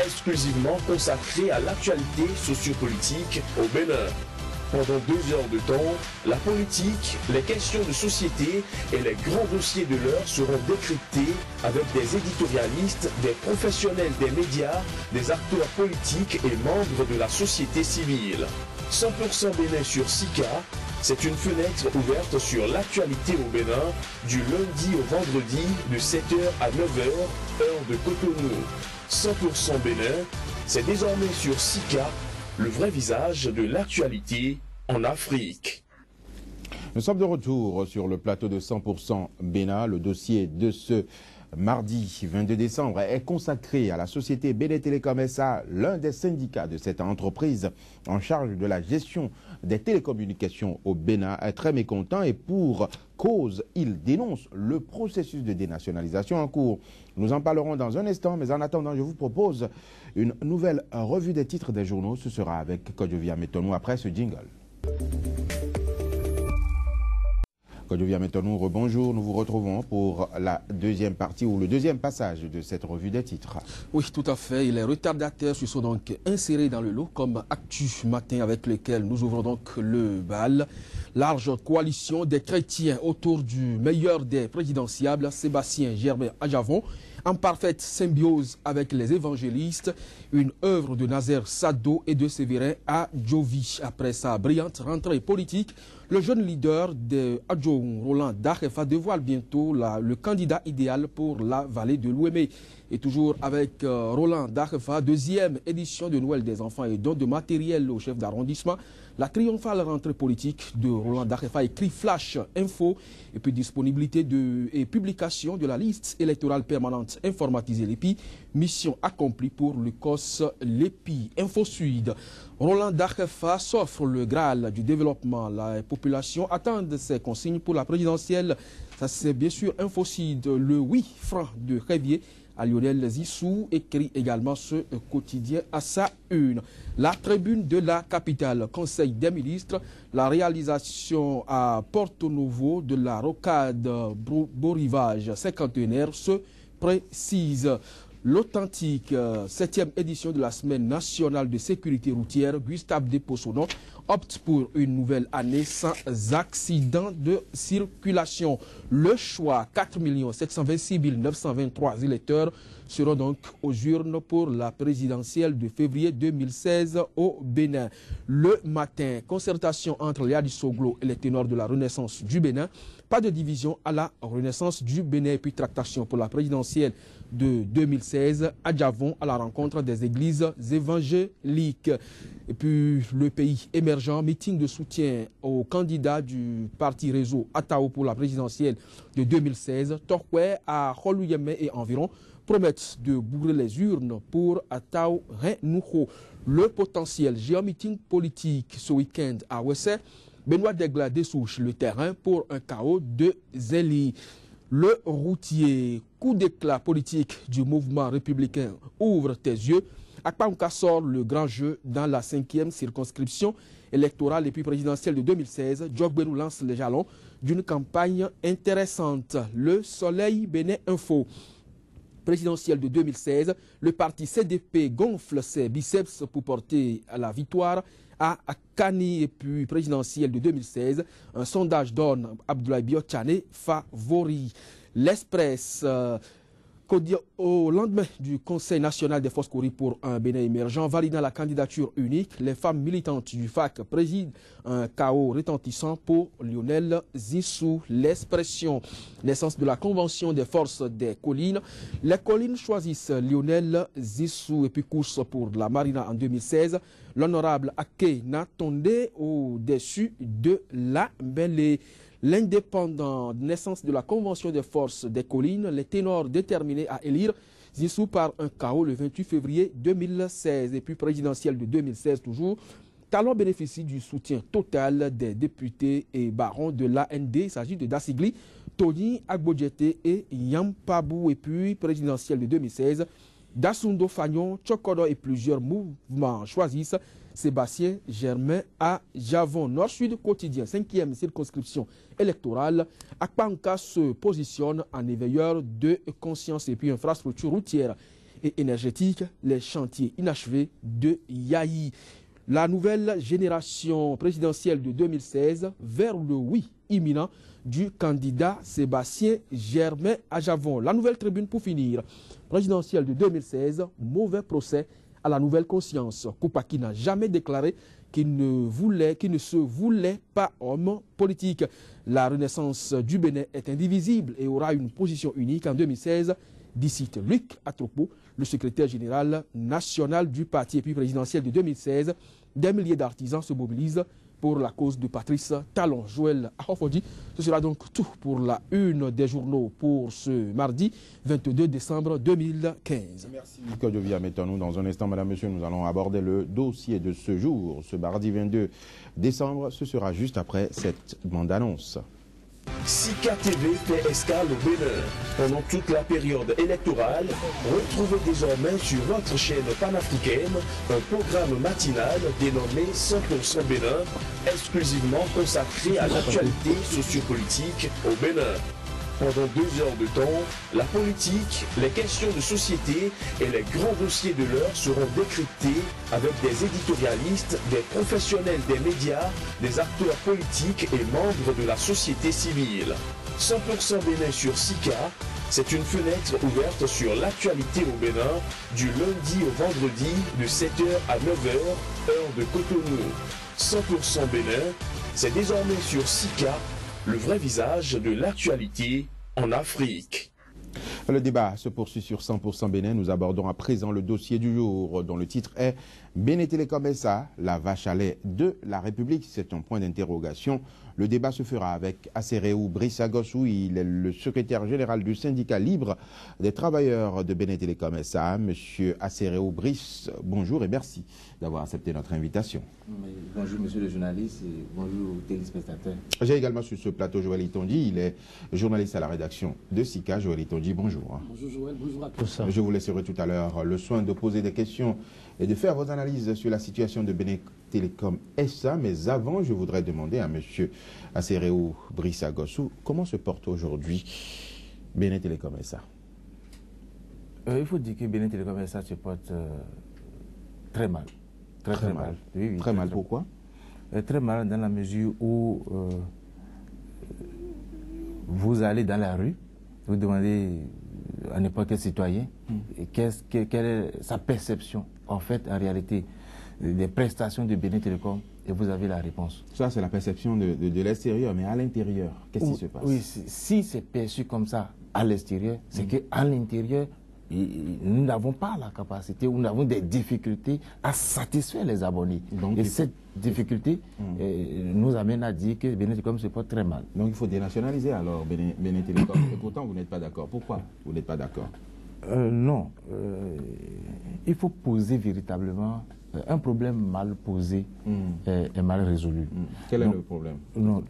exclusivement consacré à l'actualité sociopolitique au Bénin. Pendant 2 heures de temps, la politique, les questions de société et les grands dossiers de l'heure seront décryptés avec des éditorialistes, des professionnels des médias, des acteurs politiques et membres de la société civile. 100% Bénin sur Sika, c'est une fenêtre ouverte sur l'actualité au Bénin du lundi au vendredi de 7h à 9h, heure de Cotonou. 100% Bénin, c'est désormais sur Sika, le vrai visage de l'actualité en Afrique. Nous sommes de retour sur le plateau de 100% Bénin. Le dossier de ce mardi 22 décembre est consacré à la société Bénin Télécom SA, l'un des syndicats de cette entreprise en charge de la gestion des télécommunications au Bénin est très mécontent et pour cause, il dénonce le processus de dénationalisation en cours. Nous en parlerons dans un instant, mais en attendant, je vous propose une nouvelle revue des titres des journaux. Ce sera avec Kodjovia Metonou après ce jingle. Kodjovia Metonou, rebonjour. Nous vous retrouvons pour la deuxième partie ou le deuxième passage de cette revue des titres. Oui, tout à fait. Et les retardataires se sont donc insérés dans le lot comme Actu Matin avec lequel nous ouvrons donc le bal. Large coalition des chrétiens autour du meilleur des présidentiables, Sébastien Germain Adjavon, en parfaite symbiose avec les évangélistes, une œuvre de Nazer Sado et de Séverin Adjovi. Après sa brillante rentrée politique, le jeune leader de Adjoun, Roland Dahefa, dévoile bientôt le candidat idéal pour la vallée de l'Ouémé. Et toujours avec Roland Dahefa, deuxième édition de Noël des enfants et don de matériel au chef d'arrondissement. La triomphale rentrée politique de Roland Dahefa, écrit Flash Info, et puis disponibilité et publication de la liste électorale permanente informatisée l'EPI, mission accomplie pour le COS l'EPI. Info Sud. Roland Dahefa s'offre le Graal du développement. La population attend ses consignes pour la présidentielle. Ça c'est bien sûr Info Sud, le 8 francs de Révier à Lionel Zissou, écrit également ce quotidien à sa une. La tribune de la capitale, Conseil des ministres, la réalisation à Porto Novo de la rocade Beau Rivage cinquantenaire se précise. L'authentique 7e édition de la Semaine nationale de sécurité routière, Gustave Despossonon, opte pour une nouvelle année sans accident de circulation. Le choix, 4 726 923 électeurs seront donc aux urnes pour la présidentielle de février 2016 au Bénin. Le matin, concertation entre les Adissoglo et les ténors de la Renaissance du Bénin. Pas de division à la Renaissance du Bénin et puis tractation pour la présidentielle de 2016 à Djavon à la rencontre des églises évangéliques. Et puis le pays émergent, meeting de soutien aux candidats du parti Réseau Atao pour la présidentielle de 2016. Torquay à Holouyeme et environ promettent de bourrer les urnes pour Atao Renouho. Le potentiel géomeeting politique ce week-end à Wessé. Benoît Degla dessouche le terrain pour un chaos de Zélie. Le routier, coup d'éclat politique du mouvement républicain, ouvre tes yeux. Akpanka sort le grand jeu dans la 5e circonscription électorale et puis présidentielle de 2016. Djogbenou lance les jalons d'une campagne intéressante. Le Soleil Bénin Info. Présidentielle de 2016, le parti CDP gonfle ses biceps pour porter à la victoire à Kani. Et puis présidentielle de 2016, un sondage donne Abdoulaye Biotchane favori. L'Express, au lendemain du Conseil national des forces courir pour un Bénin émergent, validant la candidature unique, les femmes militantes du FAC président un chaos retentissant pour Lionel Zissou. L'expression, naissance de la Convention des forces des collines. Les collines choisissent Lionel Zissou et puis course pour la Marina en 2016. L'honorable Ake Natonde au-dessus de la mêlée. L'indépendant, naissance de la Convention des forces des collines, les ténors déterminés à élire Zissou par un chaos le 28 février 2016. Et puis présidentielle de 2016 toujours, Talon bénéficie du soutien total des députés et barons de l'AND. Il s'agit de Dassigli, Tony Agbodjete et Yampabou. Et puis présidentielle de 2016, Dassundo Fagnon, Chokodo et plusieurs mouvements choisissent Sébastien Germain à Javon. Nord-Sud quotidien, 5e circonscription électorale. Akpanka se positionne en éveilleur de conscience et puis infrastructure routière et énergétique, les chantiers inachevés de Yahi. La nouvelle génération présidentielle de 2016 vers le oui imminent du candidat Sébastien Germain Ajavon. La nouvelle tribune pour finir. Présidentielle de 2016, mauvais procès à la nouvelle conscience. Koupaki n'a jamais déclaré qu'il ne se voulait pas homme politique. La renaissance du Bénin est indivisible et aura une position unique en 2016, dit Luc Atropo, le secrétaire général national du parti. Et puis présidentiel de 2016, des milliers d'artisans se mobilisent pour la cause de Patrice Talon. Joël Ahofodi, ce sera donc tout pour la une des journaux pour ce mardi 22 décembre 2015. Merci Kodjovia. Mettons-nous dans un instant, madame, monsieur, nous allons aborder le dossier de ce jour, ce mardi 22 décembre. Ce sera juste après cette bande-annonce. Sika TV fait escale au Bénin. Pendant toute la période électorale, retrouvez désormais sur notre chaîne panafricaine un programme matinal dénommé 100% Bénin, exclusivement consacré à l'actualité sociopolitique au Bénin. Pendant 2 heures de temps, la politique, les questions de société et les grands dossiers de l'heure seront décryptés avec des éditorialistes, des professionnels des médias, des acteurs politiques et membres de la société civile. 100% Bénin sur Sika, c'est une fenêtre ouverte sur l'actualité au Bénin du lundi au vendredi de 7h à 9h, heure de Cotonou. 100% Bénin, c'est désormais sur Sika, le vrai visage de l'actualité en Afrique. Le débat se poursuit sur 100% Bénin. Nous abordons à présent le dossier du jour dont le titre est Bénin Télécom SA, la vache à lait de la République. C'est un point d'interrogation. Le débat se fera avec Assereou Brice Agossou. Il est le secrétaire général du syndicat libre des travailleurs de Bénin Télécom SA. Monsieur Assereou Brice, bonjour et merci d'avoir accepté notre invitation. Bonjour monsieur le journaliste et bonjour aux téléspectateurs. J'ai également sur ce plateau Joël Itondi. Il est journaliste à la rédaction de Sika. Joël Itondi, bonjour. Bonjour Joël, bonjour à tous. Je vous laisserai tout à l'heure le soin de poser des questions et de faire vos analyses sur la situation de Bénin Télécom SA. Mais avant, je voudrais demander à monsieur Assereou Brice Agossou, comment se porte aujourd'hui Bénin Télécom SA? Il faut dire que Bénin Télécom SA se porte très mal. Très mal. Oui, très mal, pourquoi? Très mal dans la mesure où vous allez dans la rue, vous demandez à n'importe quel citoyen quelle est sa perception, en fait, en réalité, des prestations de Bénin Télécom, et vous avez la réponse. Ça, c'est la perception de l'extérieur, mais à l'intérieur, qu'est-ce qui se passe? Oui, si c'est perçu comme ça à l'extérieur, c'est qu'à l'intérieur, nous n'avons pas la capacité, ou nous avons des difficultés à satisfaire les abonnés. Donc, et cette difficulté nous amène à dire que Bénin Télécom se porte très mal. Donc il faut dénationaliser alors Bénin Télécom. Et pourtant, vous n'êtes pas d'accord. Pourquoi vous n'êtes pas d'accord? Non. Il faut poser véritablement un problème mal posé est mal résolu. Quel est le problème? Non,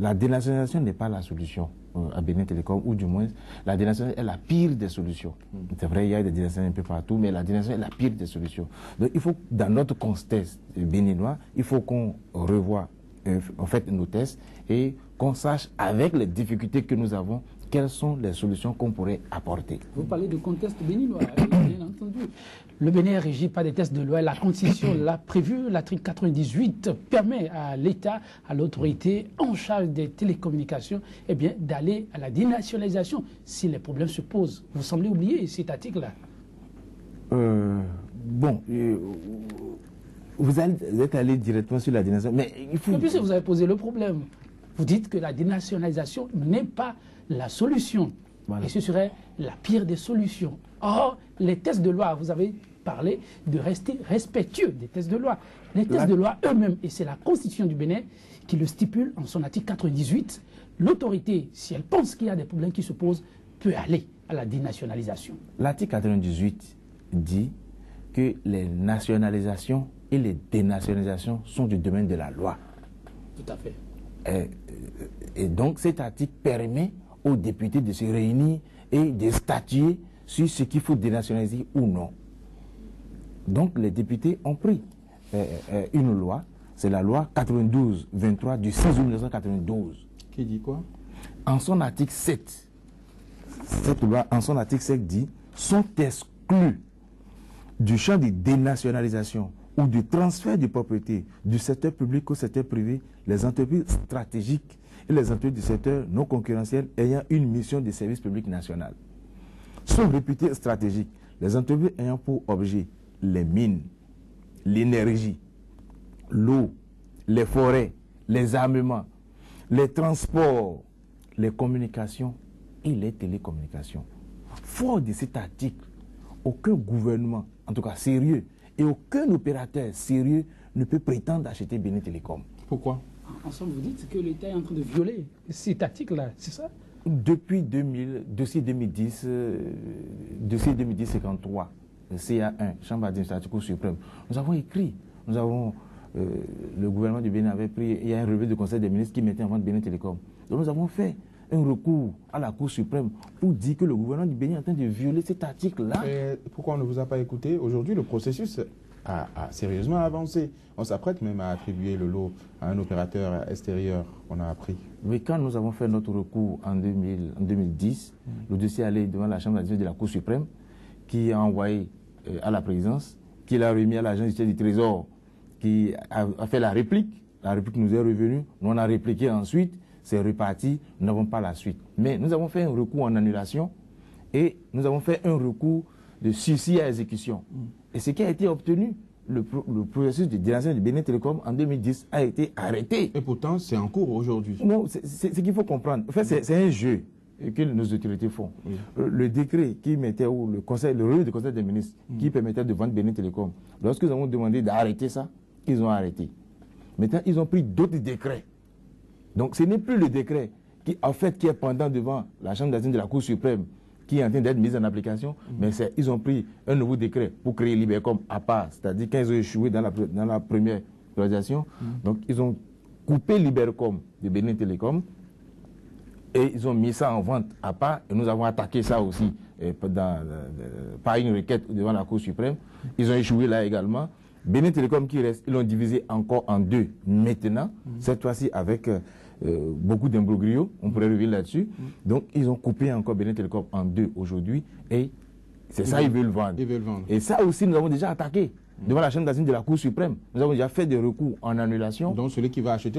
la dénationalisation n'est pas la solution à Bénin Télécom, ou du moins, la dénationalisation est la pire des solutions. C'est vrai, il y a des dénationalisations un peu partout, mais la dénationalisation est la pire des solutions. Donc il faut, dans notre contexte béninois, il faut qu'on revoie en fait nos tests et qu'on sache, avec les difficultés que nous avons, quelles sont les solutions qu'on pourrait apporter. Vous parlez de contexte béninois, bien entendu. Le Bénin est régi par des tests de loi. La Constitution l'a prévu. L'article 98 permet à l'État, à l'autorité en charge des télécommunications, eh bien, d'aller à la dénationalisation si les problèmes se posent. Vous semblez oublier cet article-là. Vous êtes allé directement sur la dénationalisation, mais il faut... Et puis, vous avez posé le problème. Vous dites que la dénationalisation n'est pas la solution. Voilà. Et ce serait la pire des solutions. Or, les tests de loi, vous avez parlé de rester respectueux des tests de loi. Les tests de loi eux-mêmes, et c'est la Constitution du Bénin qui le stipule en son article 98, l'autorité, si elle pense qu'il y a des problèmes qui se posent, peut aller à la dénationalisation. L'article 98 dit que les nationalisations et les dénationalisations sont du domaine de la loi. Tout à fait. Et donc cet article permet aux députés de se réunir et de statuer sur ce qu'il faut dénationaliser ou non. Donc les députés ont pris une loi, c'est la loi 92-23 du 6 août 1992. Qui dit quoi? En son article 7, cette loi, en son article 7 dit, sont exclut du champ de dénationalisation ou du transfert de propriété du secteur public au secteur privé les entreprises stratégiques et les entreprises du secteur non concurrentiel ayant une mission de service public national. Sont réputées stratégiques les entreprises ayant pour objet les mines, l'énergie, l'eau, les forêts, les armements, les transports, les communications et les télécommunications. Fort de cet article, aucun gouvernement, en tout cas sérieux, et aucun opérateur sérieux ne peut prétendre acheter Bénin Télécom. Pourquoi? En somme, vous dites que l'État est en train de violer cet article-là, c'est ça? Depuis 2000, dossier 2010, dossier 2010-53, CA1, Chambre administrative Cour suprême, nous avons écrit, le gouvernement du Bénin avait pris, il y a un relevé du Conseil des ministres qui mettait en vente Bénin Télécom. Donc nous avons fait un recours à la Cour suprême pour dire que le gouvernement du Bénin est en train de violer cet article-là. Pourquoi on ne vous a pas écouté? Aujourd'hui, le processus a sérieusement avancé. On s'apprête même à attribuer le lot à un opérateur extérieur, on a appris. Mais quand nous avons fait notre recours en 2010, le dossier allait devant la Chambre administrative de la Cour suprême, qui a envoyé à la présidence, qui l'a remis à l'agent du Trésor, qui a fait la réplique. La réplique nous est revenue, nous on a répliqué ensuite, c'est reparti, nous n'avons pas la suite. Mais nous avons fait un recours en annulation et nous avons fait un recours de sursis à exécution. Et ce qui a été obtenu, le processus de dénationalisation du Bénin Télécom en 2010 a été arrêté. Et pourtant, c'est en cours aujourd'hui. Non, c'est ce qu'il faut comprendre. En fait, c'est un jeu que nos autorités font. Oui. Le décret qui mettait, ou le relevé du Conseil des ministres, qui permettait de vendre Bénin Télécom, lorsque nous avons demandé d'arrêter ça, ils ont arrêté. Maintenant, ils ont pris d'autres décrets. Donc, ce n'est plus le décret qui, en fait, qui est pendant devant la Chambre d'assises de la Cour suprême, qui est en train d'être mise en application, mais ils ont pris un nouveau décret pour créer Libercom à part, c'est-à-dire quand ils ont échoué dans la première privatisation, donc ils ont coupé Libercom de Bénin Télécom et ils ont mis ça en vente à part, et nous avons attaqué ça aussi par une requête devant la Cour suprême. Ils ont échoué là également. Bénin Télécom qui reste, ils l'ont divisé encore en deux maintenant, cette fois-ci avec beaucoup d'imbroglio, on pourrait revenir là-dessus. Donc ils ont coupé encore Bénin Télécom en deux aujourd'hui et c'est ça ils veulent vendre. Et ça aussi nous avons déjà attaqué devant la Chambre d'assises de la Cour suprême. Nous avons déjà fait des recours en annulation. Donc celui qui va acheter